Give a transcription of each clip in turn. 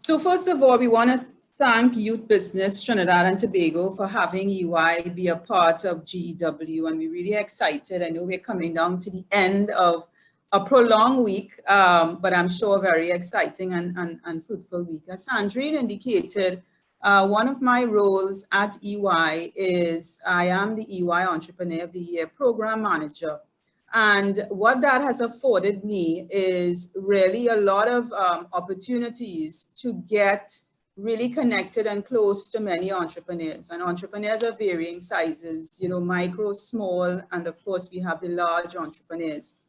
So first of all, we want to thank Youth Business Trinidad and Tobago for having EY be a part of GEW, and we're really excited. I know we're coming down to the end of a prolonged week, but I'm sure a very exciting and fruitful week. As Sandrine indicated, one of my roles at EY is I am the EY Entrepreneur of the Year Program Manager. And what that has afforded me is really a lot of opportunities to get really connected and close to many entrepreneurs. And entrepreneurs of varying sizes, micro, small, and of course we have the large entrepreneurs.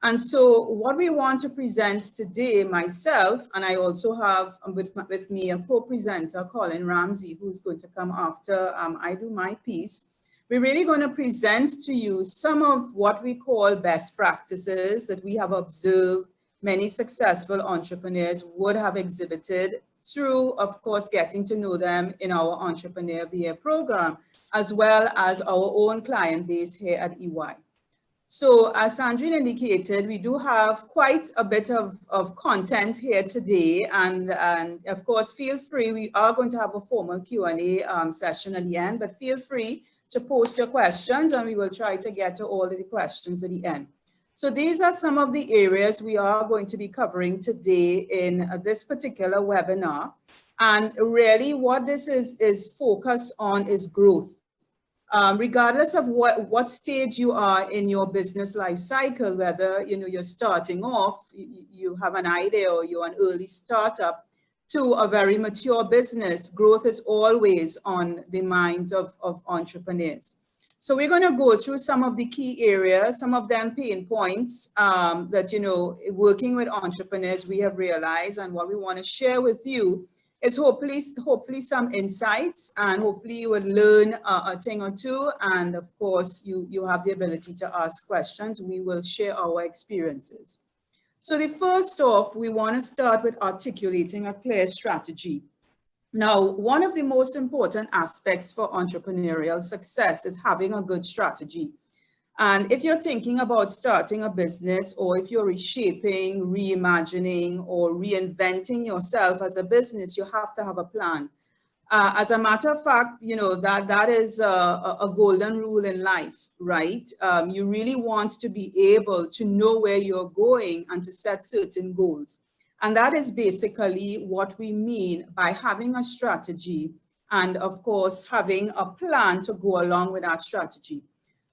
And so what we want to present today, myself, and I also have with me a co-presenter, Colin Ramsey, who's going to come after I do my piece. We're really going to present to you some of what we call best practices that we have observed many successful entrepreneurs would have exhibited through, of course, getting to know them in our Entrepreneur of the Year program, as well as our own client base here at EY. So as Sandrine indicated, we do have quite a bit of content here today. And of course, feel free, we are going to have a formal Q&A session at the end, but feel free to post your questions and we will try to get to all of the questions at the end. So these are some of the areas we are going to be covering today in this particular webinar. And really what this is focused on is growth. Regardless of what stage you are in your business life cycle, whether you're starting off, you have an idea, or you're an early startup, to a very mature business, growth is always on the minds of entrepreneurs. So we're going to go through some of the key areas, some of them pain points that, working with entrepreneurs we have realized, and what we want to share with you is hopefully some insights, and hopefully you will learn a thing or two. And of course, you have the ability to ask questions. We will share our experiences. So the first off, we want to start with articulating a clear strategy. Now, one of the most important aspects for entrepreneurial success is having a good strategy. And if you're thinking about starting a business, or if you're reshaping, reimagining, or reinventing yourself as a business, you have to have a plan. As a matter of fact, that is a golden rule in life, right? You really want to be able to know where you're going and to set certain goals. And that is basically what we mean by having a strategy and, of course, having a plan to go along with that strategy.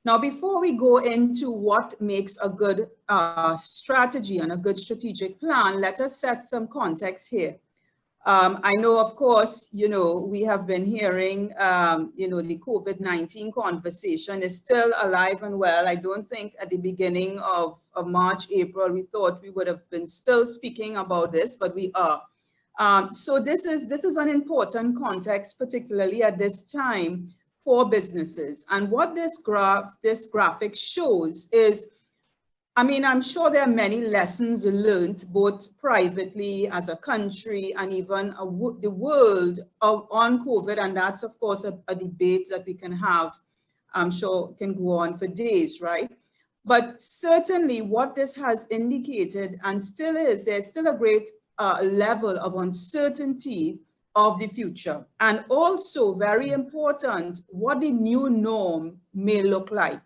Now, before we go into what makes a good strategy and a good strategic plan, let us set some context here. I know, of course, we have been hearing, the COVID-19 conversation is still alive and well. I don't think at the beginning of March, April, we thought we would have been still speaking about this, but we are. So this is an important context, particularly at this time for businesses. And what this graphic shows is, I'm sure there are many lessons learned, both privately as a country and even the world on COVID. And that's, of course, a debate that we can have, I'm sure can go on for days, right? But certainly what this has indicated, and still is, there's still a great level of uncertainty of the future. And also very important, what the new norm may look like.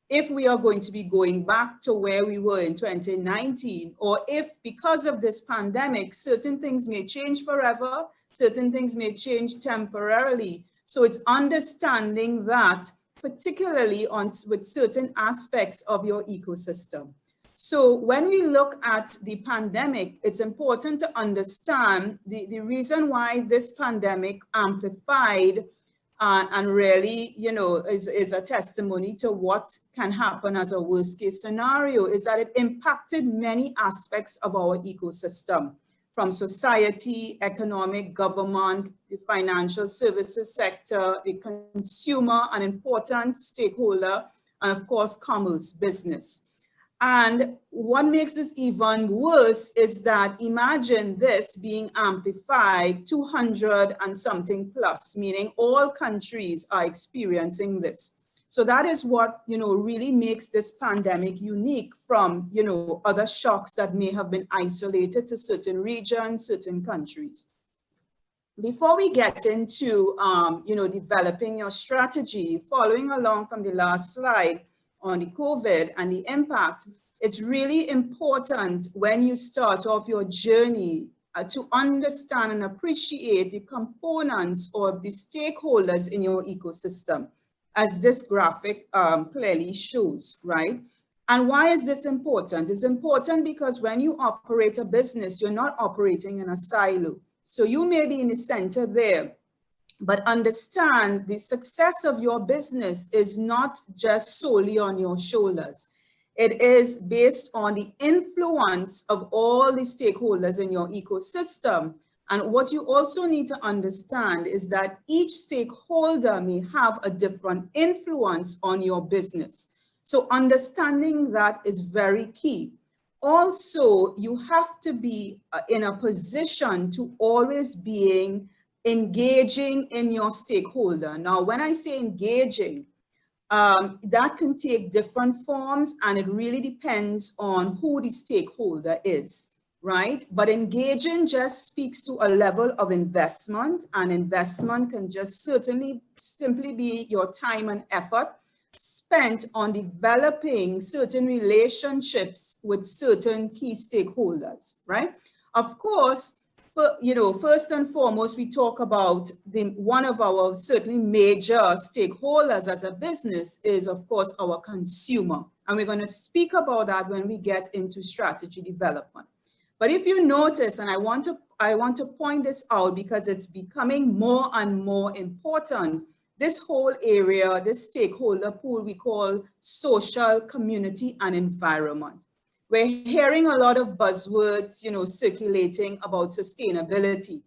If we are going to be going back to where we were in 2019, or if because of this pandemic, certain things may change forever, certain things may change temporarily. So it's understanding that, particularly with certain aspects of your ecosystem. So when we look at the pandemic, it's important to understand the reason why this pandemic amplified and really, is a testimony to what can happen as a worst case scenario, is that it impacted many aspects of our ecosystem, from society, economic, government, the financial services sector, the consumer, an important stakeholder, and of course, commerce, business. And what makes this even worse is that imagine this being amplified 200 and something plus, meaning all countries are experiencing this. So that is what, really makes this pandemic unique from, other shocks that may have been isolated to certain regions, certain countries. before we get into, developing your strategy, following along from the last slide on the COVID and the impact, it's really important when you start off your journey to understand and appreciate the components or the stakeholders in your ecosystem, as this graphic clearly shows, right? And why is this important? It's important because when you operate a business, you're not operating in a silo. So you may be in the center there, but understand the success of your business is not just solely on your shoulders. It is based on the influence of all the stakeholders in your ecosystem. And what you also need to understand is that each stakeholder may have a different influence on your business. So understanding that is very key. Also, you have to be in a position to always being engaging in your stakeholder. Now, when I say engaging, that can take different forms, and it really depends on who the stakeholder is, right? But engaging just speaks to a level of investment, and investment can just simply be your time and effort spent on developing certain relationships with certain key stakeholders, right? Of course, first and foremost, we talk about one of our certainly major stakeholders as a business is, of course, our consumer. And we're going to speak about that when we get into strategy development. But if you notice, and I want to point this out because it's becoming more and more important, this whole area, this stakeholder pool we call social, community, and environment. We're hearing a lot of buzzwords, circulating about sustainability.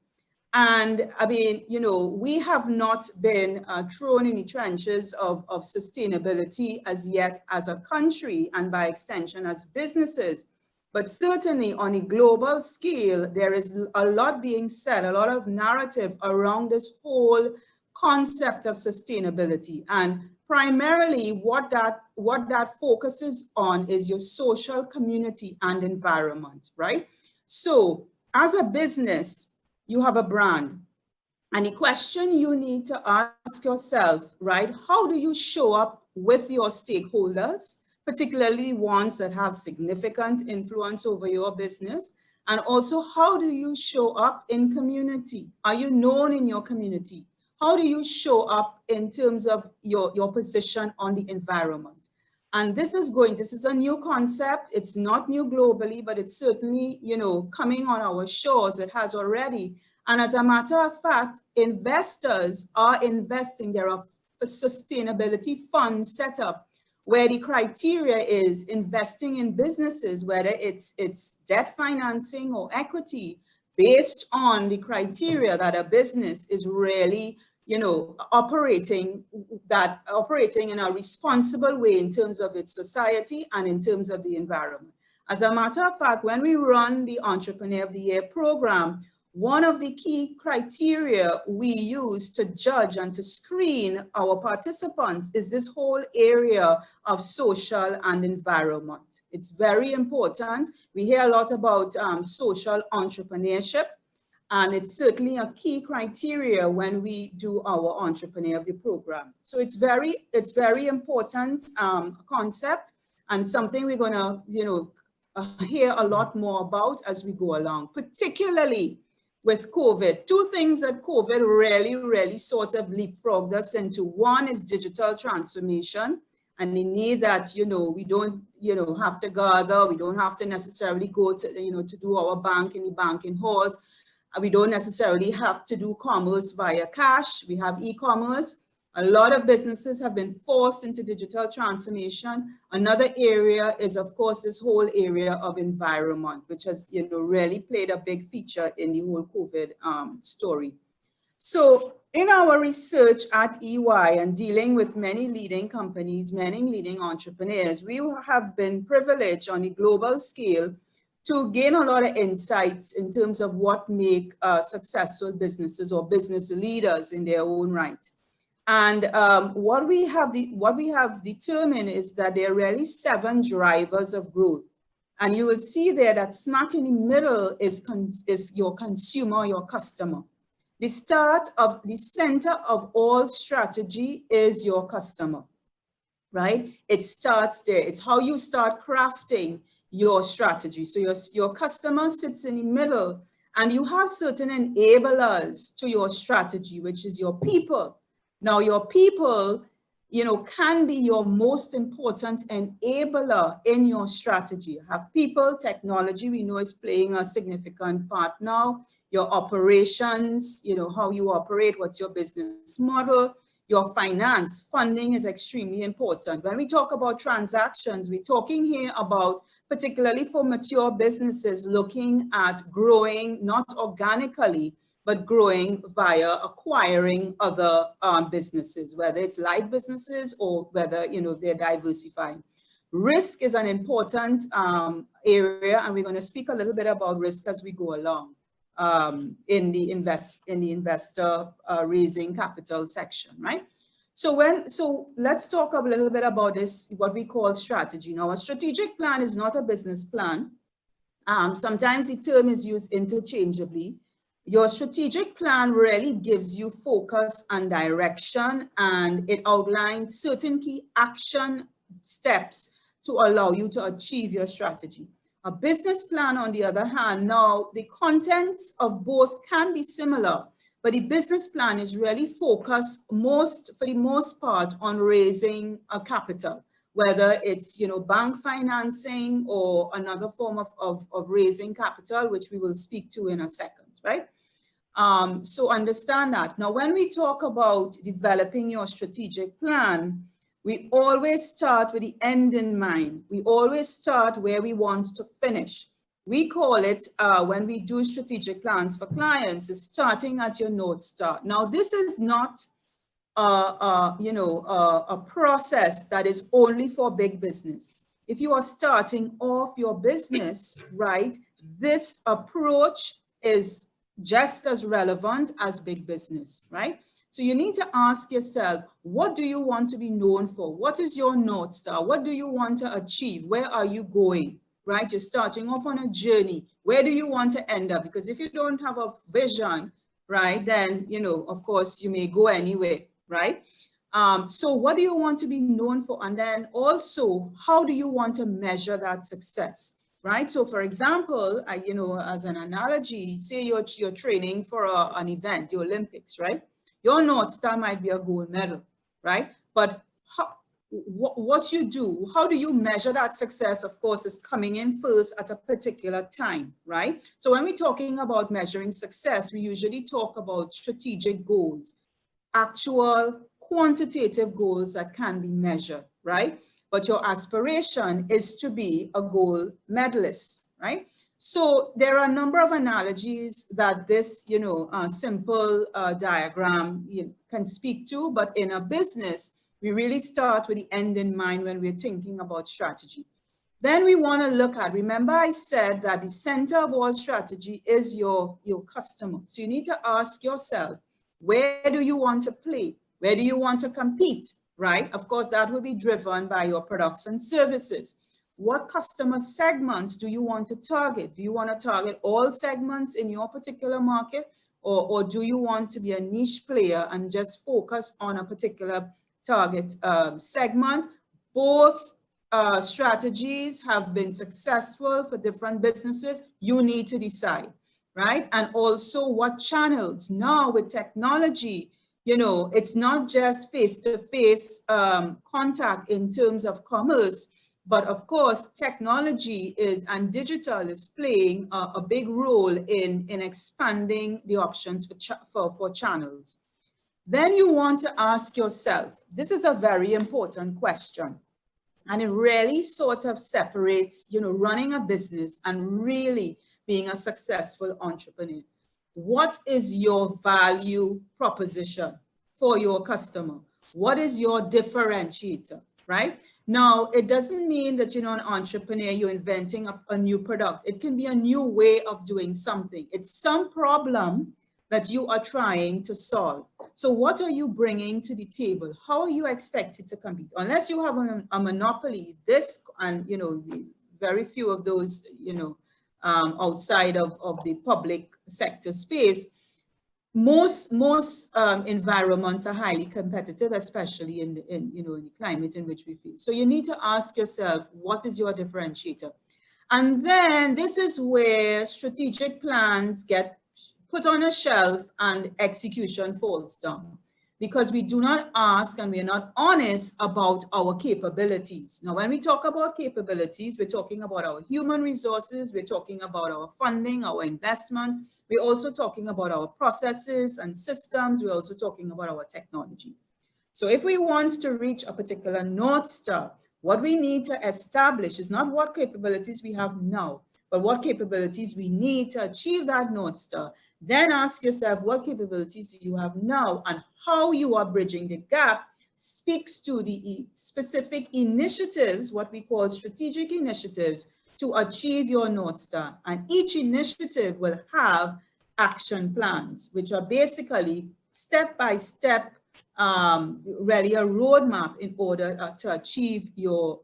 And I mean, we have not been thrown in the trenches of sustainability as yet as a country, and by extension as businesses. But certainly on a global scale, there is a lot being said, a lot of narrative around this whole concept of sustainability. And primarily what that focuses on is your social, community, and environment, right? So as a business, you have a brand. And the question you need to ask yourself, right? How do you show up with your stakeholders, particularly ones that have significant influence over your business? And also, how do you show up in community? Are you known in your community? How do you show up in terms of your position on the environment? And this is a new concept. It's not new globally, but it's certainly, coming on our shores. It has already. And as a matter of fact, investors are investing. There are sustainability funds set up where the criteria is investing in businesses, whether it's debt financing or equity, based on the criteria that a business is really, operating in a responsible way in terms of its society and in terms of the environment. As a matter of fact, when we run the Entrepreneur of the Year program, one of the key criteria we use to judge and to screen our participants is this whole area of social and environment. It's very important. We hear a lot about social entrepreneurship, and it's certainly a key criteria when we do our Entrepreneur of the program. So it's very important concept, and something we're gonna hear a lot more about as we go along, particularly with COVID. Two things that COVID really sort of leapfrogged us into. One is digital transformation, and the need that, we don't, have to gather, we don't have to necessarily go to, to do our bank in the banking halls. We don't necessarily have to do commerce via cash. We have e-commerce. A lot of businesses have been forced into digital transformation. Another area is, of course, this whole area of environment, which has, really played a big feature in the whole COVID story. So in our research at EY and dealing with many leading companies, many leading entrepreneurs, we have been privileged on a global scale to gain a lot of insights in terms of what make successful businesses or business leaders in their own right. And what we have determined is that there are really 7 drivers of growth. And you will see there that smack in the middle is your consumer, your customer. The center of all strategy is your customer, right? It starts there. It's how you start crafting your strategy. So your customer sits in the middle, and you have certain enablers to your strategy, which is your people. Now, your people, can be your most important enabler in your strategy. You have people, technology, we know is playing a significant part now. Your operations, how you operate, what's your business model, your finance, funding is extremely important. When we talk about transactions, we're talking here about, particularly for mature businesses, looking at growing, not organically, but growing via acquiring other businesses, whether it's light businesses or whether, they're diversifying. Risk is an important area, and we're going to speak a little bit about risk as we go along in the investor raising capital section, right? So let's talk a little bit about this, what we call strategy. Now, a strategic plan is not a business plan. Sometimes the term is used interchangeably. Your strategic plan really gives you focus and direction, and it outlines certain key action steps to allow you to achieve your strategy. A business plan, on the other hand, now the contents of both can be similar, but the business plan is really focused for the most part on raising a capital, whether it's, bank financing or another form of raising capital, which we will speak to in a second, right? So understand that. Now, when we talk about developing your strategic plan, we always start with the end in mind. We always start where we want to finish. We call it, when we do strategic plans for clients, is starting at your North Star. Now, this is not a process that is only for big business. If you are starting off your business, right, this approach is just as relevant as big business, right? So you need to ask yourself, what do you want to be known for? What is your North Star? What do you want to achieve? Where are you going, right? You're starting off on a journey. Where do you want to end up? Because if you don't have a vision, right, then, of course, you may go anywhere, right? So what do you want to be known for? And then also, how do you want to measure that success? Right. So, for example, as an analogy, say you're training for an event, the Olympics, right? Your North Star might be a gold medal, right? But what you do, how do you measure that success? Of course, is coming in first at a particular time, right? So when we're talking about measuring success, we usually talk about strategic goals, actual quantitative goals that can be measured, right? But your aspiration is to be a gold medalist, right? So there are a number of analogies that this, simple diagram can speak to, but in a business, we really start with the end in mind when we're thinking about strategy. Then we want to look at, remember I said that the center of all strategy is your customer. So you need to ask yourself, where do you want to play? Where do you want to compete? Right? Of course, that will be driven by your products and services. What customer segments do you want to target? Do you want to target all segments in your particular market? Or do you want to be a niche player and just focus on a particular target segment? Both strategies have been successful for different businesses. You need to decide, right? And also what channels. Now with technology, it's not just face-to-face contact in terms of commerce, but of course, technology and digital is playing a big role in expanding the options for channels. Then you want to ask yourself, this is a very important question, and it really sort of separates, running a business and really being a successful entrepreneur. What is your value proposition for your customer? What is your differentiator, right? Now, it doesn't mean that, an entrepreneur, you're inventing a new product. It can be a new way of doing something. It's some problem that you are trying to solve. So what are you bringing to the table? How are you expected to compete? Unless you have a monopoly, and, very few of those, outside of the public sector space, most environments are highly competitive, especially in the climate in which we face. So you need to ask yourself, what is your differentiator? And then this is where strategic plans get put on a shelf and execution falls down, because we do not ask and we are not honest about our capabilities. Now, when we talk about capabilities, we're talking about our human resources, we're talking about our funding, our investment, we're also talking about our processes and systems, we're also talking about our technology. So if we want to reach a particular North Star, what we need to establish is not what capabilities we have now, but what capabilities we need to achieve that North Star. Then ask yourself, what capabilities do you have now, and how you are bridging the gap speaks to the specific initiatives, what we call strategic initiatives, to achieve your North Star. And each initiative will have action plans, which are basically step-by-step, really a roadmap in order to achieve your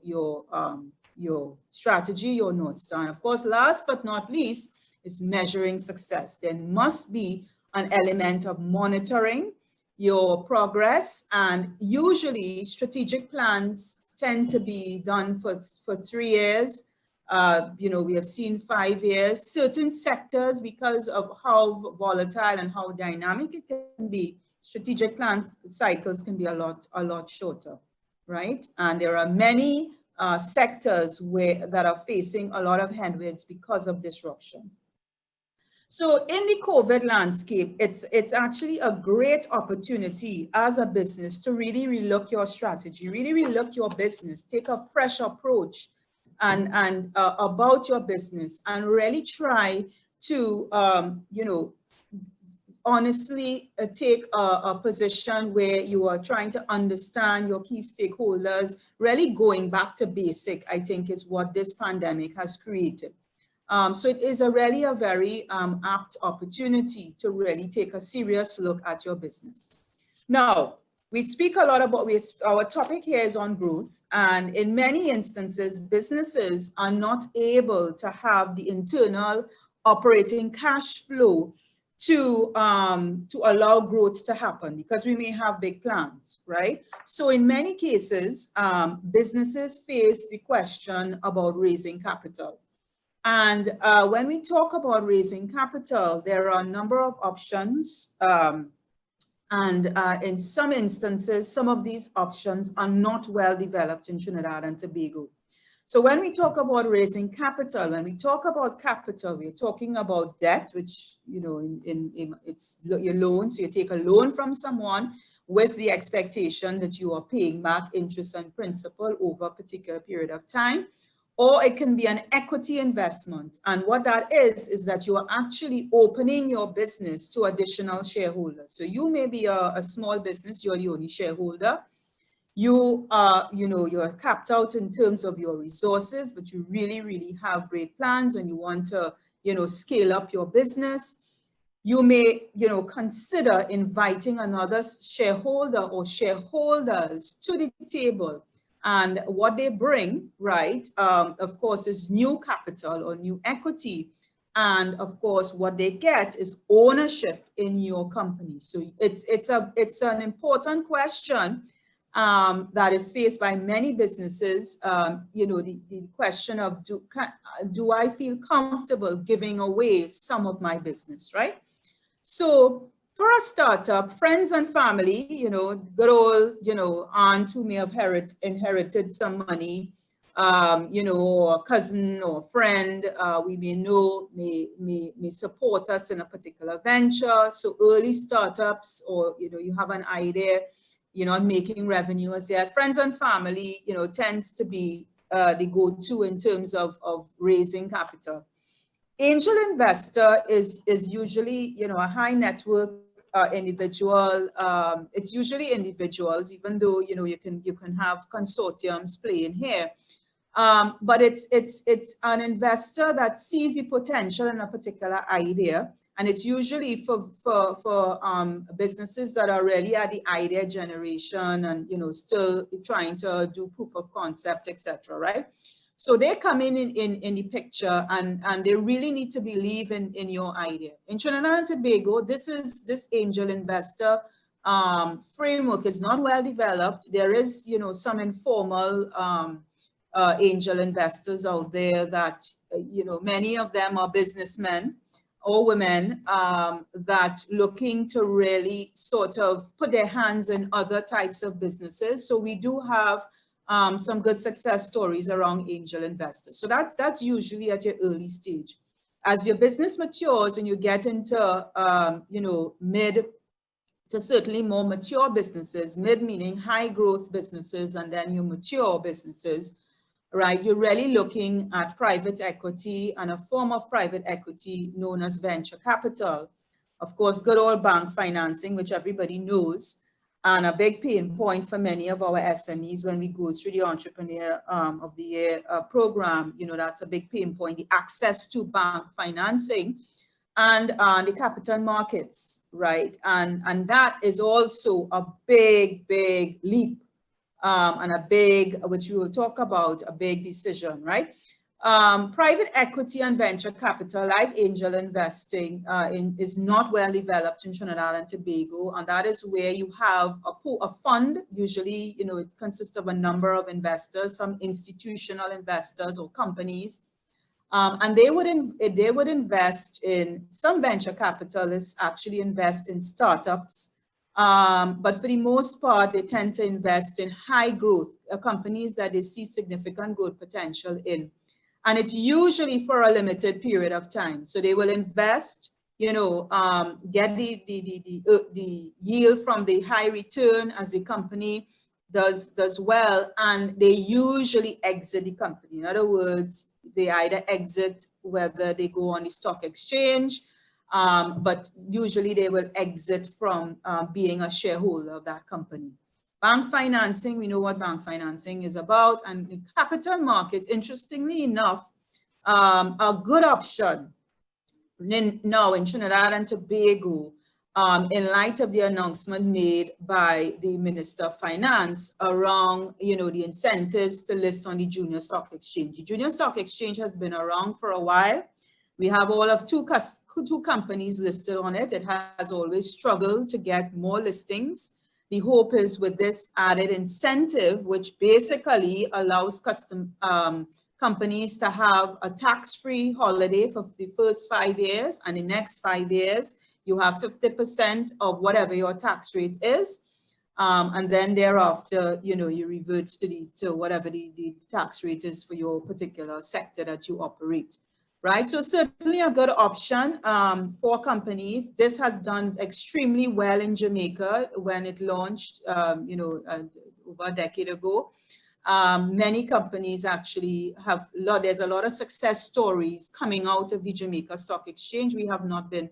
strategy, your North Star. And of course, last but not least, is measuring success. There must be an element of monitoring your progress, and usually strategic plans tend to be done for 3 years. We have seen 5 years. Certain sectors, because of how volatile and how dynamic it can be, strategic plan cycles can be a lot shorter, right? And there are many sectors that are facing a lot of headwinds because of disruption. So in the COVID landscape, it's actually a great opportunity as a business to really relook your strategy, really relook your business, take a fresh approach and about your business, and really try to, honestly take a position where you are trying to understand your key stakeholders, really going back to basic, I think is what this pandemic has created. So it is really a very apt opportunity to really take a serious look at your business. Now, we speak a lot about, our topic here is on growth, and in many instances, businesses are not able to have the internal operating cash flow to allow growth to happen, because we may have big plans, right? So in many cases, businesses face the question about raising capital. And when we talk about raising capital, there are a number of options. And in some instances, some of these options are not well developed in Trinidad and Tobago. So when we talk about raising capital, when we talk about capital, we're talking about debt, which, it's your loan. So you take a loan from someone with the expectation that you are paying back interest and principal over a particular period of time. Or it can be an equity investment. And what that is that you are actually opening your business to additional shareholders. So you may be a small business, you're the only shareholder. You are, you're capped out in terms of your resources, but you really, really have great plans and you want to, scale up your business. You may, consider inviting another shareholder or shareholders to the table. And what they bring, right, of course, is new capital or new equity. And of course, what they get is ownership in your company. So it's an important question that is faced by many businesses. The question of do I feel comfortable giving away some of my business, right? So for a startup, friends and family, good old, aunt who may have inherited some money, or a cousin or a friend we may know may support us in a particular venture. So early startups, or, you have an idea, making revenue as their friends and family, tends to be the go-to in terms of raising capital. Angel investor is usually, a high net worth individual. It's usually individuals, even though, you can have consortiums playing here. But it's an investor that sees the potential in a particular idea. And it's usually for businesses that are really at the idea generation and, still trying to do proof of concept, etc., right? So they come in the picture, and they really need to believe in your idea. In Trinidad and Tobago, this angel investor framework is not well developed. There is, you know, some informal angel investors out there that, you know, many of them are businessmen or women that looking to really sort of put their hands in other types of businesses. So we do have some good success stories around angel investors. So that's usually at your early stage. As your business matures and you get into, you know, mid to certainly more mature businesses, mid meaning high growth businesses, and then your mature businesses, right? You're really looking at private equity and a form of private equity known as venture capital. Of course, good old bank financing, which everybody knows, and a big pain point for many of our SMEs when we go through the Entrepreneur of the Year program. You know, that's a big pain point, the access to bank financing and the capital markets, right? And that is also a big, big leap and a big, which we will talk about, a big decision, right? Private equity and venture capital, like angel investing, is not well developed in Trinidad and Tobago, and that is where you have a fund. Usually, you know, it consists of a number of investors, some institutional investors or companies, and they would invest in, some venture capitalists actually invest in startups, but for the most part, they tend to invest in high growth companies that they see significant growth potential in. And it's usually for a limited period of time. So they will invest, you know, get the yield from the high return as the company does well, and they usually exit the company. In other words, they either exit, whether they go on the stock exchange, but usually they will exit from being a shareholder of that company. Bank financing, we know what bank financing is about, and the capital markets, interestingly enough, a good option now in Trinidad and Tobago, in light of the announcement made by the Minister of Finance around, you know, the incentives to list on the junior stock exchange. The junior stock exchange has been around for a while. We have all of two companies listed on it. It has always struggled to get more listings. The hope is with this added incentive, which basically allows companies to have a tax-free holiday for the first 5 years, and the next 5 years, you have 50% of whatever your tax rate is. And then thereafter, you know, you revert to whatever the tax rate is for your particular sector that you operate. Right, so certainly a good option for companies. This has done extremely well in Jamaica when it launched, you know, over a decade ago. Many companies actually have, there's a lot of success stories coming out of the Jamaica Stock Exchange. We have not been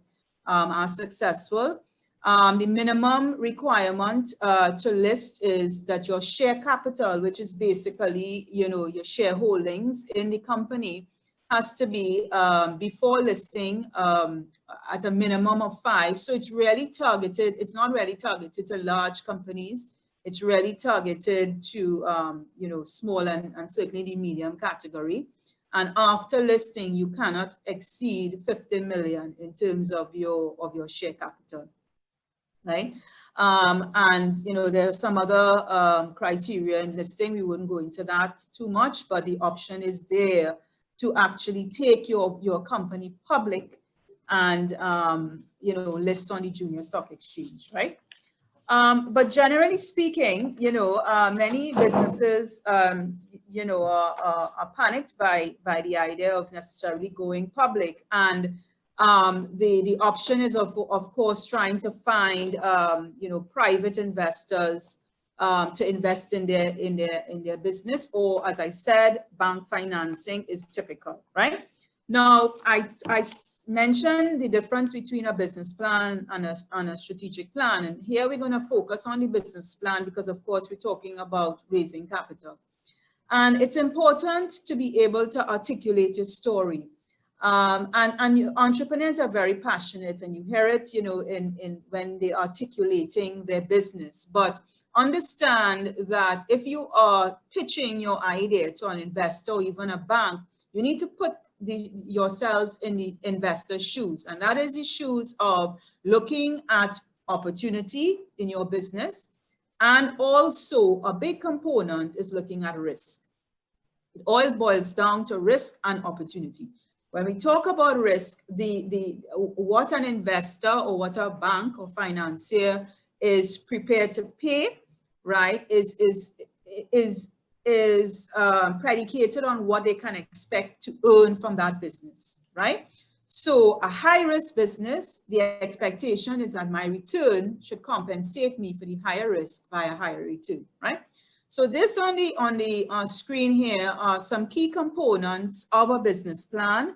as successful. The minimum requirement to list is that your share capital, which is basically, you know, your shareholdings in the company, has to be before listing at a minimum of 5. So it's really targeted, it's not really targeted to large companies. It's really targeted to, you know, small and certainly the medium category. And after listing, you cannot exceed 50 million in terms of your share capital, right? And, you know, there are some other criteria in listing. We wouldn't go into that too much, but the option is there to actually take your company public and, you know, list on the junior stock exchange, right? But generally speaking, you know, many businesses, you know, are panicked by the idea of necessarily going public. And the option is, of course, trying to find, you know, private investors to invest in their business, or, as I said, bank financing is typical, right? Now, I mentioned the difference between a business plan and a strategic plan, and here we're going to focus on the business plan because, of course, we're talking about raising capital, and it's important to be able to articulate your story. And entrepreneurs are very passionate, and you hear it, you know, in when they're articulating their business. But understand that if you are pitching your idea to an investor or even a bank, you need to put yourselves in the investor's shoes. And that is the shoes of looking at opportunity in your business. And also a big component is looking at risk. It all boils down to risk and opportunity. When we talk about risk, what an investor or what a bank or financier is prepared to pay, right, is predicated on what they can expect to earn from that business, right? So a high risk business, the expectation is that my return should compensate me for the higher risk by a higher return, right? So this on the screen here are some key components of a business plan,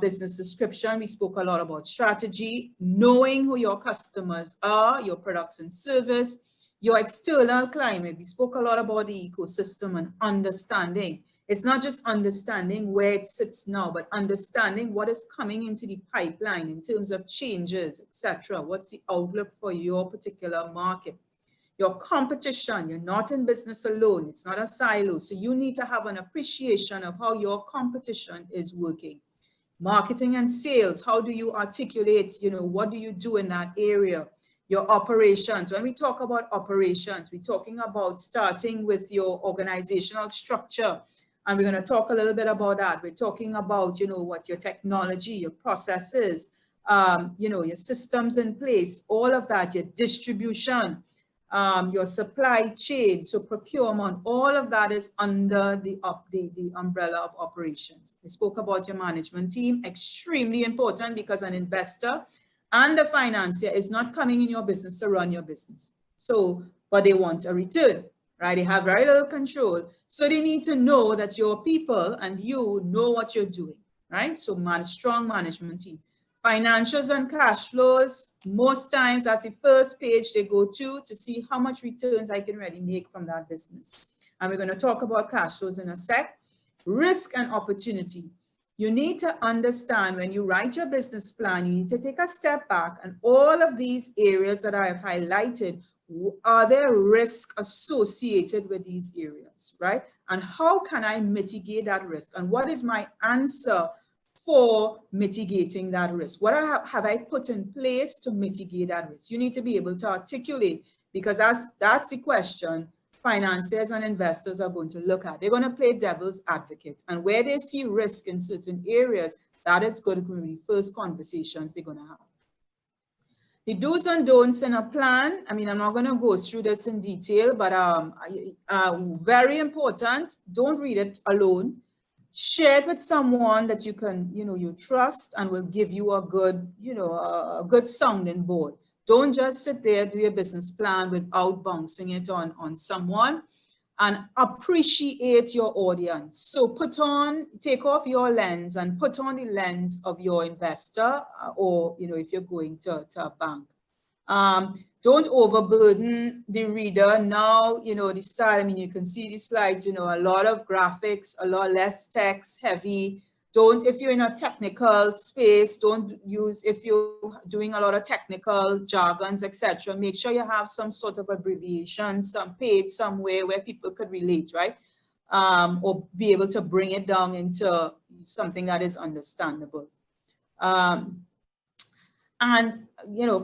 business description. We spoke a lot about strategy, knowing who your customers are, your products and service, your external climate. We spoke a lot about the ecosystem and understanding. It's not just understanding where it sits now, but understanding what is coming into the pipeline in terms of changes, etc. What's the outlook for your particular market? Your competition, you're not in business alone. It's not a silo. So you need to have an appreciation of how your competition is working. Marketing and sales, how do you articulate, what do you do in that area? Your operations. When we talk about operations, we're talking about starting with your organizational structure. And we're going to talk a little bit about that. We're talking about, what your technology, your processes, your systems in place, all of that, your distribution, your supply chain, so procurement, all of that is under the umbrella of operations. I spoke about your management team, extremely important, because an investor and a financier is not coming in your business to run your business. So, but they want a return, right? They have very little control. So they need to know that your people and you know what you're doing, right? So strong management team. Financials and cash flows, most times that's the first page they go to see how much returns I can really make from that business. And we're going to talk about cash flows in a sec. Risk and opportunity. You need to understand when you write your business plan, you need to take a step back, and all of these areas that I have highlighted, are there risks associated with these areas, right? And how can I mitigate that risk? And what is my answer for mitigating that risk? What have I put in place to mitigate that risk? You need to be able to articulate, because that's the question financiers and investors are going to look at. They're going to play devil's advocate. And where they see risk in certain areas, that is going to be the first conversations they're going to have. The do's and don'ts in a plan. I mean, I'm not going to go through this in detail, but very important. Don't read it alone. Share it with someone that you can, you trust and will give you a good, a good sounding board. Don't just sit there, do your business plan without bouncing it on someone, and appreciate your audience. So take off your lens and put on the lens of your investor, or, if you're going to a bank. Don't overburden the reader. Now, the style, I mean, you can see the slides, a lot of graphics, a lot less text heavy. If you're in a technical space, if you're doing a lot of technical jargons, etc., make sure you have some sort of abbreviation, some page somewhere where people could relate, right? Or be able to bring it down into something that is understandable. And,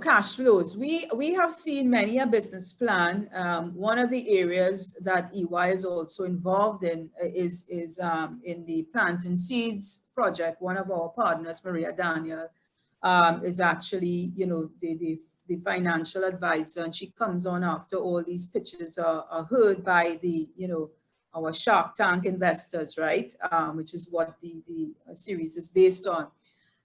cash flows. We have seen many a business plan. One of the areas that EY is also involved in is in the Plant and Seeds project. One of our partners, Maria Daniel, is actually, the financial advisor, and she comes on after all these pitches are heard by our Shark Tank investors, right? Which is what the series is based on.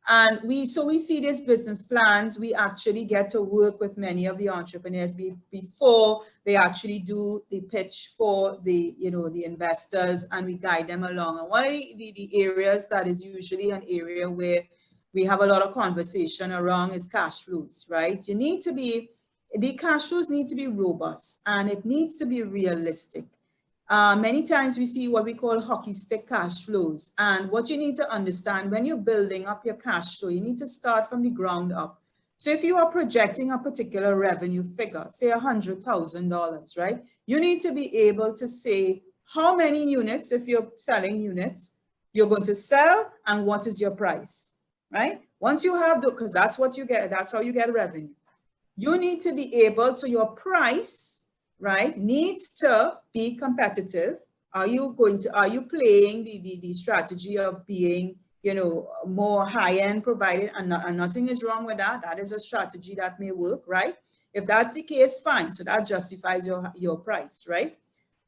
And we see these business plans. We actually get to work with many of the entrepreneurs before they actually do the pitch for the investors, and we guide them along. And one of the areas that is usually an area where we have a lot of conversation around is cash flows, right? The cash flows need to be robust, and it needs to be realistic. Many times we see what we call hockey stick cash flows. And what you need to understand when you're building up your cash flow, you need to start from the ground up. So if you are projecting a particular revenue figure, say $100,000, right? You need to be able to say how many units, if you're selling units, you're going to sell and what is your price, right? Once you have the, because that's what you get, that's how you get revenue. You need to be able to, your price, right, needs to be competitive. Are you playing the strategy of being, more high-end provided, and nothing is wrong with that. That is a strategy that may work, right? If that's the case, fine. So that justifies your price, right?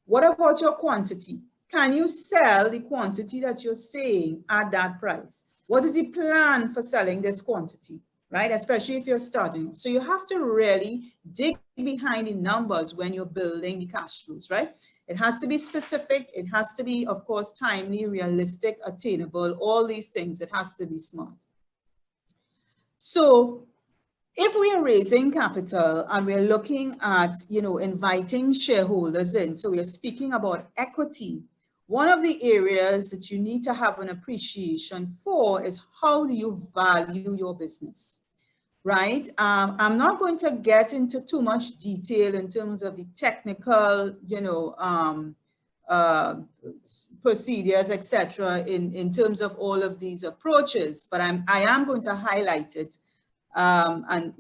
What about your quantity? Can you sell the quantity that you're saying at that price? What is the plan for selling this quantity, right? Especially if you're starting. So you have to really dig behind the numbers when you're building the cash flows, right? It has to be specific. It has to be, of course, timely, realistic, attainable, all these things. It has to be smart. So if we are raising capital and we're looking at, inviting shareholders in, so we're speaking about equity, one of the areas that you need to have an appreciation for is how do you value your business, right? I'm not going to get into too much detail in terms of the technical, procedures, etc., in terms of all of these approaches, but I am going to highlight it and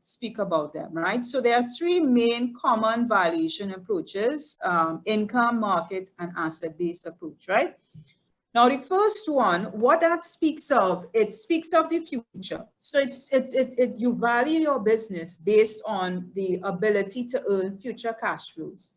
speak about them, right? So there are three main common valuation approaches: income, market, and asset-based approach, right? Now, the first one, what that speaks of, it speaks of the future. So you value your business based on the ability to earn future cash flows.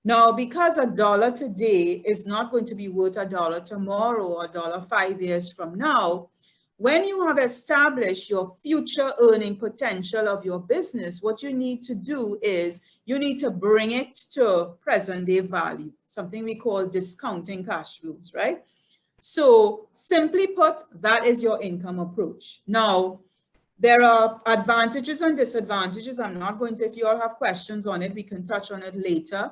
Now, because $1 today is not going to be worth $1 tomorrow or $1 5 years from now, when you have established your future earning potential of your business, what you need to do is you need to bring it to present day value, something we call discounting cash flows, right? So simply put, that is your income approach. Now, there are advantages and disadvantages. I'm not going to, if you all have questions on it, we can touch on it later.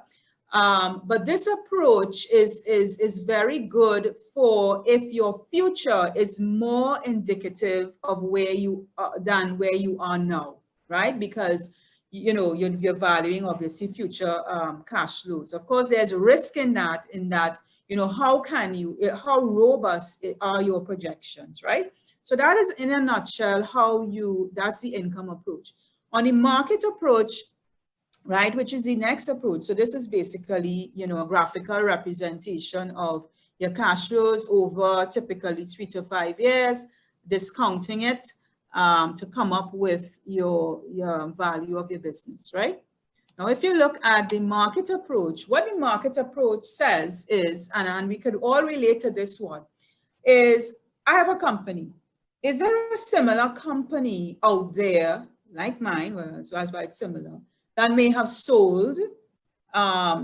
But this approach is very good for if your future is more indicative of where you are than where you are now, right? Because you're valuing obviously future cash flows. Of course, there's risk in that, how robust are your projections, right? So that is in a nutshell that's the income approach. On the market approach, right, which is the next approach. So this is basically, a graphical representation of your cash flows over typically 3 to 5 years, discounting it to come up with your value of your business, right? Now, if you look at the market approach, what the market approach says is, and we could all relate to this one, is I have a company. Is there a similar company out there like mine? Well, so that's why it's similar, that may have sold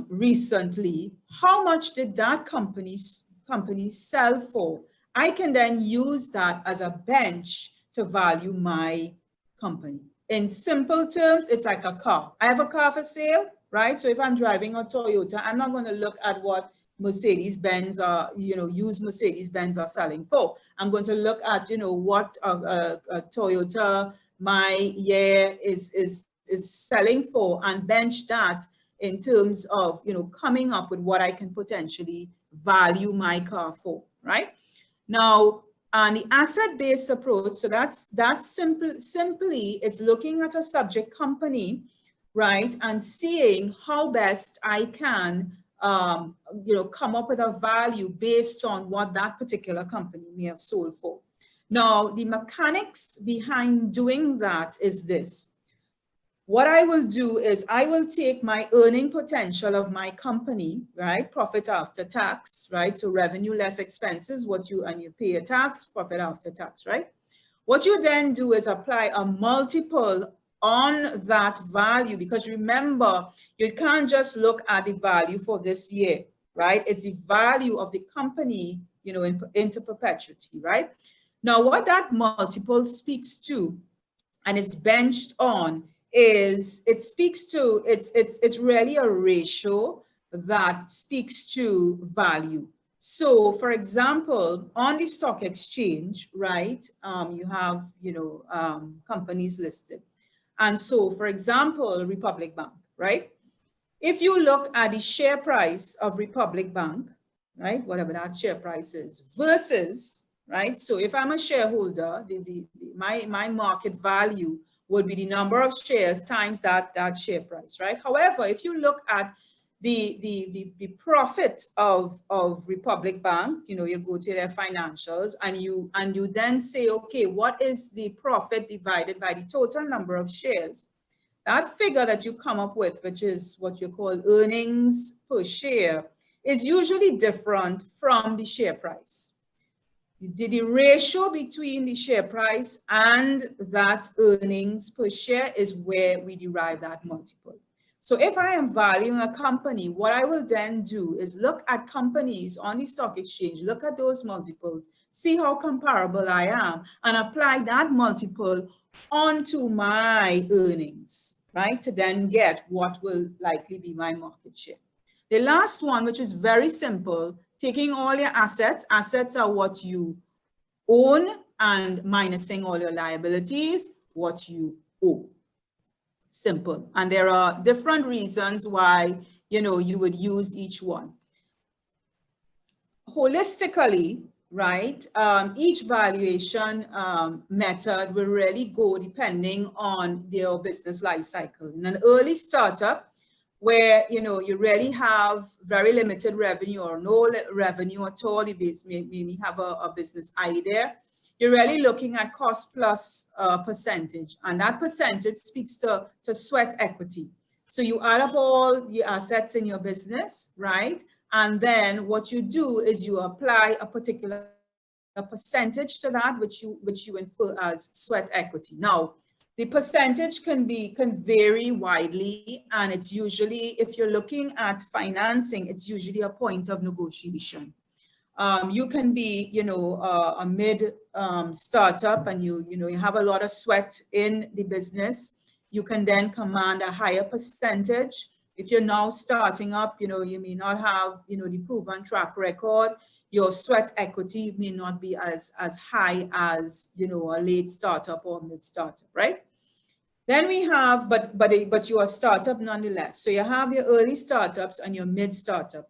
recently. How much did that company sell for? I can then use that as a bench to value my company. In simple terms, it's like a car. I have a car for sale, right? So if I'm driving a Toyota, I'm not going to look at what Mercedes-Benz are, used Mercedes-Benz are selling for. I'm going to look at, what a Toyota my year is selling for, and bench that in terms of, coming up with what I can potentially value my car for, right? Now, on the asset-based approach, so that's simply it's looking at a subject company, right, and seeing how best I can, come up with a value based on what that particular company may have sold for. Now, the mechanics behind doing that is this. What I will do is I will take my earning potential of my company, right? Profit after tax, right? So revenue less expenses, and you pay a tax, profit after tax, right? What you then do is apply a multiple on that value, because remember, you can't just look at the value for this year, right? It's the value of the company, into perpetuity, right? Now, what that multiple speaks to and is benched on is it's really a ratio that speaks to value. So, for example, on the stock exchange, right, you have, companies listed. And so, for example, Republic Bank, right? If you look at the share price of Republic Bank, right, whatever that share price is, versus, right, so if I'm a shareholder, my market value would be the number of shares times that share price, right? However, if you look at the profit of Republic Bank, you go to their financials and you then say, okay, what is the profit divided by the total number of shares? That figure that you come up with, which is what you call earnings per share, is usually different from the share price. The ratio between the share price and that earnings per share is where we derive that multiple. So if I am valuing a company, what I will then do is look at companies on the stock exchange, look at those multiples, see how comparable I am, and apply that multiple onto my earnings, right? To then get what will likely be my market share. The last one, which is very simple, taking all your assets. Assets are what you own and minusing all your liabilities, what you owe. Simple. And there are different reasons why, you would use each one. Holistically, right, each valuation method will really go depending on their business life cycle. In an early startup, where you really have very limited revenue or no revenue at all, you maybe have a business idea, you're really looking at cost plus percentage, and that percentage speaks to sweat equity. So you add up all the assets in your business, right? And then what you do is you apply a particular percentage to that, which you infer as sweat equity. Now, the percentage can vary widely, and it's usually, if you're looking at financing, it's usually a point of negotiation. You can be, a mid startup, and you have a lot of sweat in the business. You can then command a higher percentage. If you're now starting up, you may not have, the proven track record. Your sweat equity may not be as high as, a late startup or mid startup, right? Then we have, but you are a startup nonetheless. So you have your early startups and your mid startup.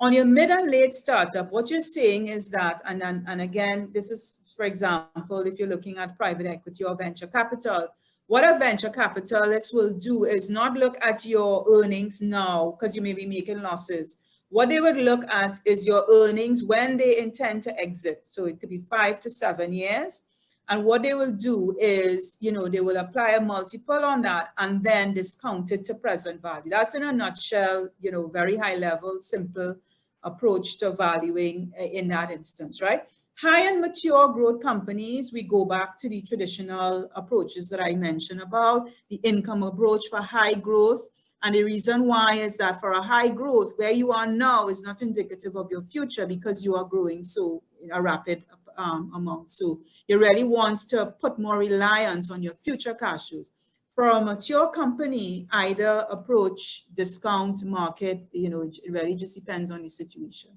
On your mid and late startup, what you're saying is that, and again, this is, for example, if you're looking at private equity or venture capital, what a venture capitalist will do is not look at your earnings now, because you may be making losses. What they would look at is your earnings when they intend to exit. So it could be 5 to 7 years. And what they will do is, they will apply a multiple on that and then discount it to present value. That's in a nutshell, very high level, simple approach to valuing in that instance, right? High and mature growth companies, we go back to the traditional approaches that I mentioned about, the income approach for high growth. And the reason why is that for a high growth, where you are now is not indicative of your future because you are growing so in a rapid amount. So you really want to put more reliance on your future cash flows. For a mature company, either approach, discount, market, it really just depends on the situation.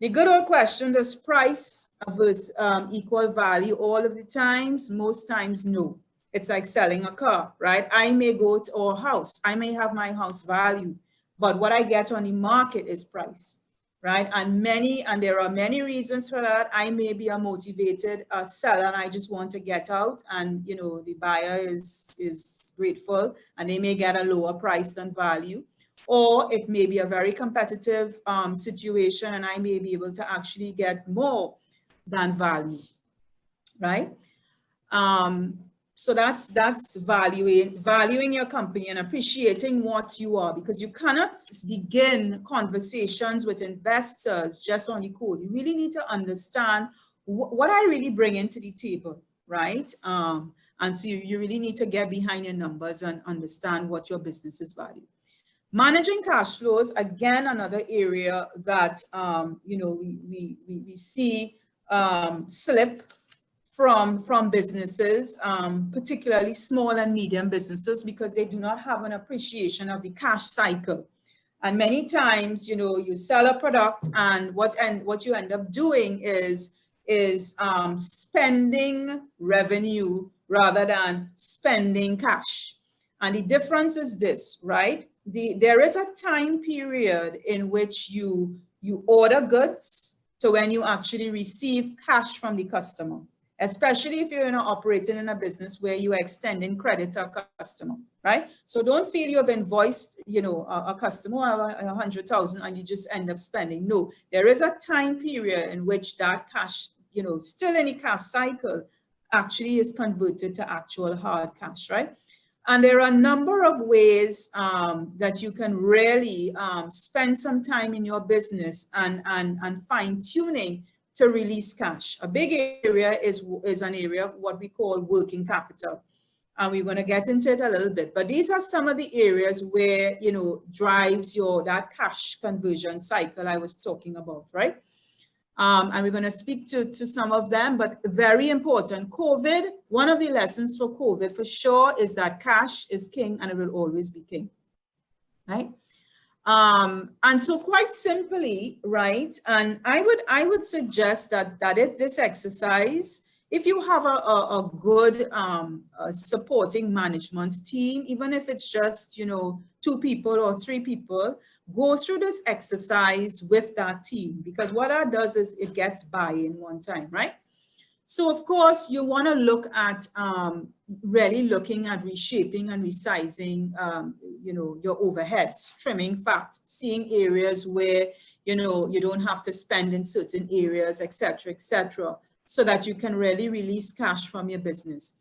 The good old question, does price versus equal value all of the times? Most times, no. It's like selling a car, right? I may go to a house. I may have my house value, but what I get on the market is price, right? And there are many reasons for that. I may be a motivated seller and I just want to get out, and the buyer is grateful and they may get a lower price than value. Or it may be a very competitive situation and I may be able to actually get more than value, right? So that's valuing your company and appreciating what you are, because you cannot begin conversations with investors just on the code. You really need to understand what I really bring into the table, right? And so you really need to get behind your numbers and understand what your business is valued. Managing cash flows, again, another area that we see slip from businesses, particularly small and medium businesses, because they do not have an appreciation of the cash cycle. And many times, you know, you sell a product, and what you end up doing is spending revenue rather than spending cash. And the difference is this, right? There is a time period in which you order goods to when you actually receive cash from the customer, especially if you're operating in a business where you are extending credit to a customer, right? So don't feel you have invoiced, you know, a customer of 100,000 and you just end up spending. No, there is a time period in which that cash, you know, still in the cash cycle, actually is converted to actual hard cash, right? And there are a number of ways that you can really spend some time in your business and fine tuning to release cash. A big area is an area of what we call working capital. And we're going to get into it a little bit, but these are some of the areas where, you know, drives that cash conversion cycle I was talking about, right? And we're going to speak to some of them, but very important. COVID, one of the lessons for COVID for sure is that cash is king and it will always be king, right? And so quite simply, right, and I would suggest that it's this exercise. If you have a good supporting management team, even if it's just, you know, 2 people or 3 people, go through this exercise with that team, because what that does is it gets buy-in one time, right? So of course you want to look at really looking at reshaping and resizing, you know, your overheads, trimming fat, seeing areas where, you know, you don't have to spend in certain areas, etc., so that you can really release cash from your business.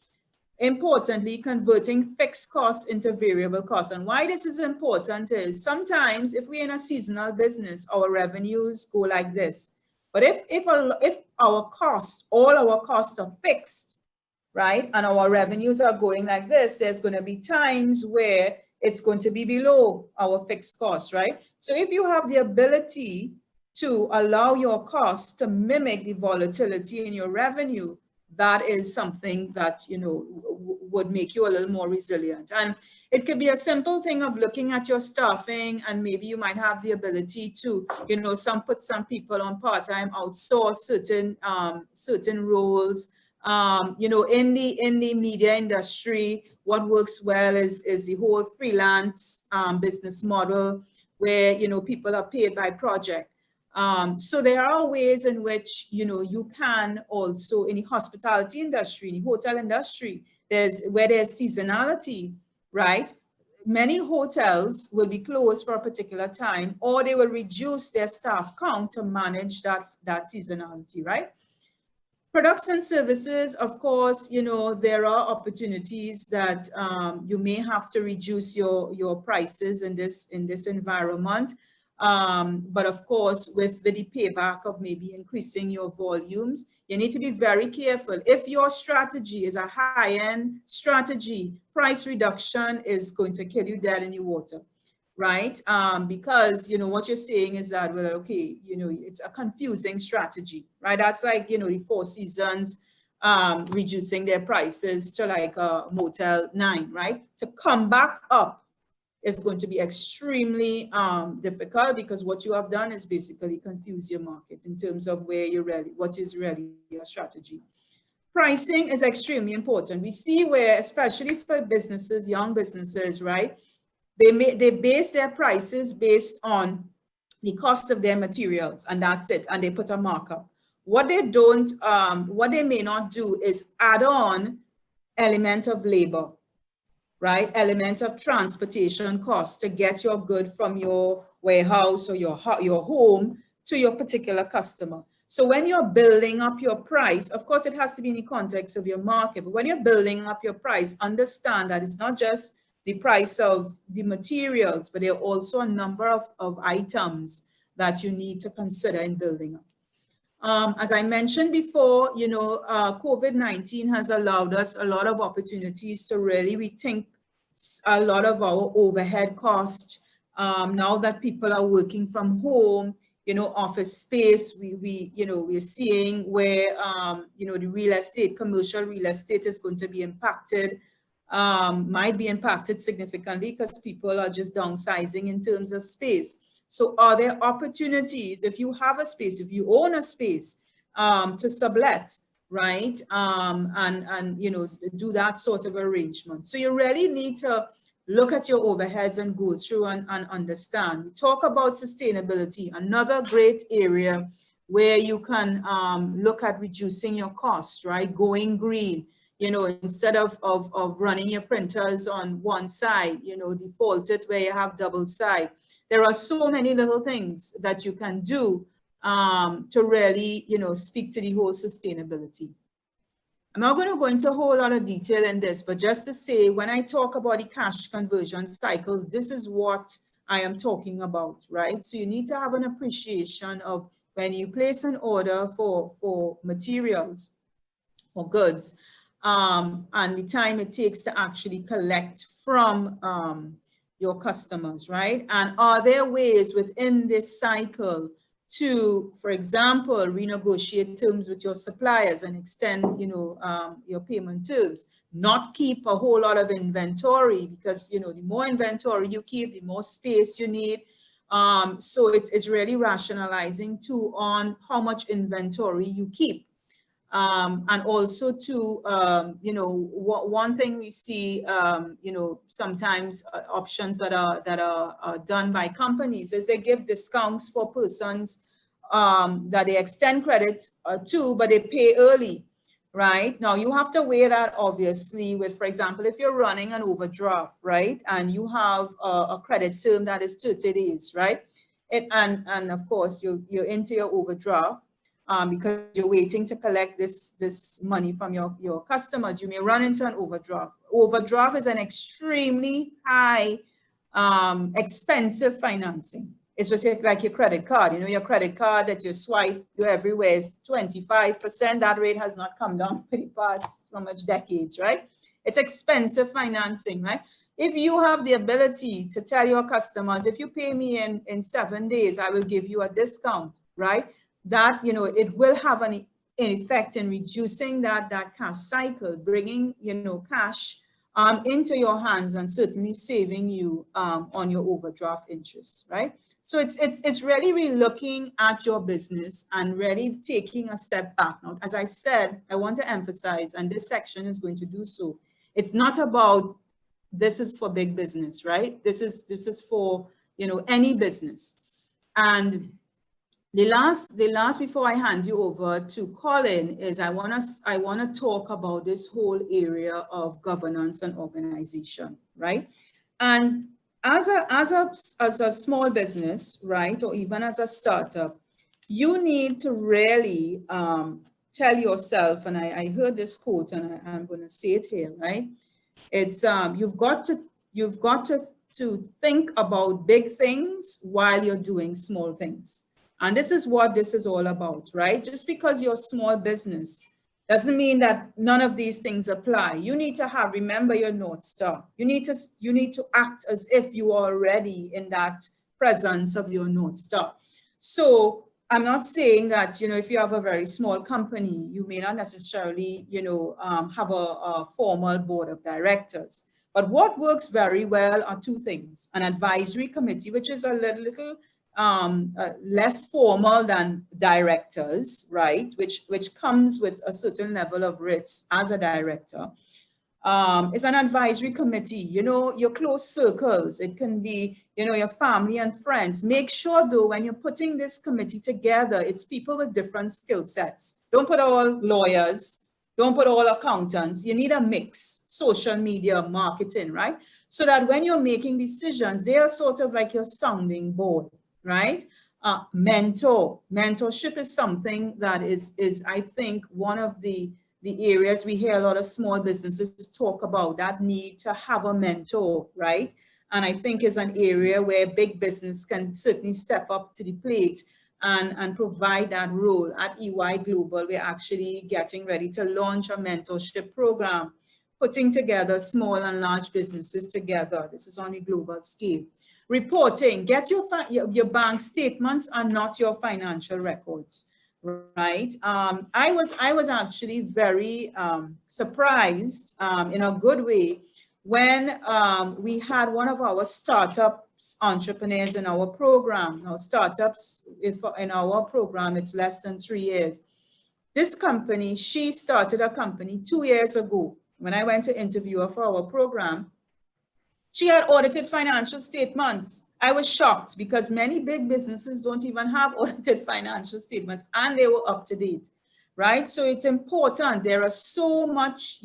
Importantly, converting fixed costs into variable costs. And why this is important is sometimes if we're in a seasonal business, our revenues go like this. But if our costs, all our costs are fixed, right, and our revenues are going like this, there's going to be times where it's going to be below our fixed costs, right? So if you have the ability to allow your costs to mimic the volatility in your revenue, that is something that, you know, would make you a little more resilient. And it could be a simple thing of looking at your staffing, and maybe you might have the ability to, you know, put some people on part-time, outsource certain roles. You know, in the media industry, what works well is the whole freelance business model where, you know, people are paid by project. So there are ways in which, you know, you can also, in the hospitality industry, in the hotel industry, where there's seasonality, right? Many hotels will be closed for a particular time, or they will reduce their staff count to manage that seasonality, right? Products and services, of course, you know, there are opportunities that you may have to reduce your prices in this environment. But of course, with the payback of maybe increasing your volumes, you need to be very careful. If your strategy is a high-end strategy, price reduction is going to kill you dead in the water, right? Because, you know, what you're saying is that, well, okay, you know, it's a confusing strategy, right? That's like, you know, the Four Seasons reducing their prices to like a Motel 9, right? To come back up is going to be extremely difficult, because what you have done is basically confuse your market in terms of what is really your strategy. Pricing is extremely important. We see where, especially for businesses, young businesses, right? They base their prices based on the cost of their materials, and that's it, and they put a markup. What they may not do is add on element of labor, right? Element of transportation costs to get your good from your warehouse or your home to your particular customer. So when you're building up your price, of course, it has to be in the context of your market, but when you're building up your price, understand that it's not just the price of the materials, but there are also a number of items that you need to consider in building up. As I mentioned before, you know, COVID-19 has allowed us a lot of opportunities to really rethink a lot of our overhead costs. Now that people are working from home, you know, office space, we're seeing where, you know, the commercial real estate is going to be impacted. might be impacted significantly because people are just downsizing in terms of space. So are there opportunities, if you have a space, if you own a space, to sublet, right? And you know, do that sort of arrangement. So you really need to look at your overheads and go through and understand. We talk about sustainability, another great area where you can look at reducing your costs, right? Going green, you know, instead of running your printers on one side, you know, default it where you have double side. There are so many little things that you can do to really, you know, speak to the whole sustainability. I'm not going to go into a whole lot of detail in this, but just to say, when I talk about the cash conversion cycle, this is what I am talking about, right? So you need to have an appreciation of when you place an order for materials or goods, and the time it takes to actually collect from your customers, right? And are there ways within this cycle to, for example, renegotiate terms with your suppliers and extend, you know, your payment terms, not keep a whole lot of inventory, because, you know, the more inventory you keep, the more space you need. So it's really rationalizing too on how much inventory you keep. And also to, you know, one thing we see, you know, sometimes options that are done by companies is they give discounts for persons that they extend credit to, but they pay early, right? Now you have to weigh that obviously with, for example, if you're running an overdraft, right? And you have a credit term that is 30 days, right? And of course you're into your overdraft. Because you're waiting to collect this money from your customers, you may run into an overdraft. Overdraft is an extremely high, expensive financing. It's just like your credit card. You know, your credit card that you swipe, you everywhere is 25%. That rate has not come down pretty past so much decades, right? It's expensive financing, right? If you have the ability to tell your customers, if you pay me in 7 days, I will give you a discount, right? That, you know, it will have an effect in reducing that cash cycle, bringing, you know, cash into your hands and certainly saving you on your overdraft interest, right? So it's really looking at your business and really taking a step back. Now, as I said, I want to emphasize, and this section is going to do so, it's not about this is for big business, right? This is for, you know, any business. And the last before I hand you over to Colin is I want to talk about this whole area of governance and organization, right? And as a small business, right, or even as a startup, you need to really tell yourself, and I heard this quote, and I'm going to say it here, right? It's you've got to think about big things while you're doing small things. And this is what this is all about, right? Just because you're a small business doesn't mean that none of these things apply. You need to remember your North Star. You need to act as if you are already in that presence of your North Star. So I'm not saying that, you know, if you have a very small company, you may not necessarily, you know, have a formal board of directors. But what works very well are two things: an advisory committee, which is a little less formal than directors, right? Which comes with a certain level of risk as a director. It's an advisory committee, you know, your close circles. It can be, you know, your family and friends. Make sure though, when you're putting this committee together, it's people with different skill sets. Don't put all lawyers, don't put all accountants. You need a mix, social media, marketing, right? So that when you're making decisions, they are sort of like your sounding board, right? Mentorship is something that is I think one of the areas we hear a lot of small businesses talk about, that need to have a mentor, right? And I think is an area where big business can certainly step up to the plate and provide that role. At EY Global, we're actually getting ready to launch a mentorship program, putting together small and large businesses together. This is on a global scale. Reporting, get your bank statements are not your financial records, right? I was actually very surprised in a good way when we had one of our startups entrepreneurs in our program. Now, startups, if in our program, it's less than 3 years. This company, she started a company 2 years ago. When I went to interview her for our program, she had audited financial statements. I was shocked because many big businesses don't even have audited financial statements, and they were up to date, right? So it's important. There are so much,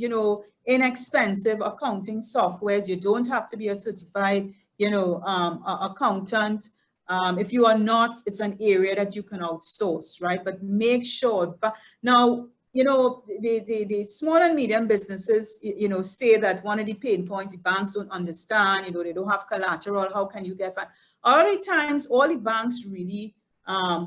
inexpensive accounting softwares. You don't have to be a certified, accountant. If you are not, it's an area that you can outsource, right? But make sure. But now, the small and medium businesses, say that one of the pain points the banks don't understand, they don't have collateral. How can you get fund? All the times, all the banks really,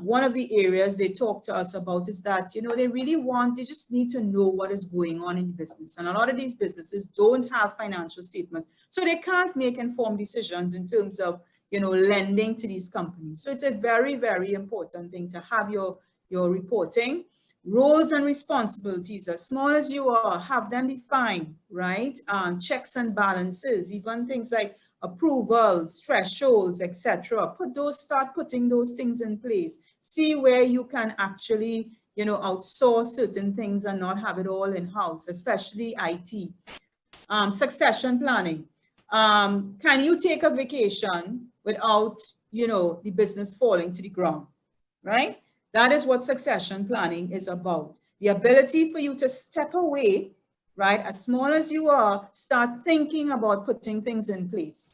one of the areas they talk to us about is that, they just need to know what is going on in the business. And a lot of these businesses don't have financial statements, so they can't make informed decisions in terms of, lending to these companies. So it's a very, very important thing to have your reporting. Roles and responsibilities, as small as you are, have them defined, right? Checks and balances, even things like approvals, thresholds, etc. Start putting those things in place. See where you can actually, outsource certain things and not have it all in-house, especially IT. Succession planning. Can you take a vacation without, the business falling to the ground, right? That is what succession planning is about. The ability for you to step away, right? As small as you are, start thinking about putting things in place.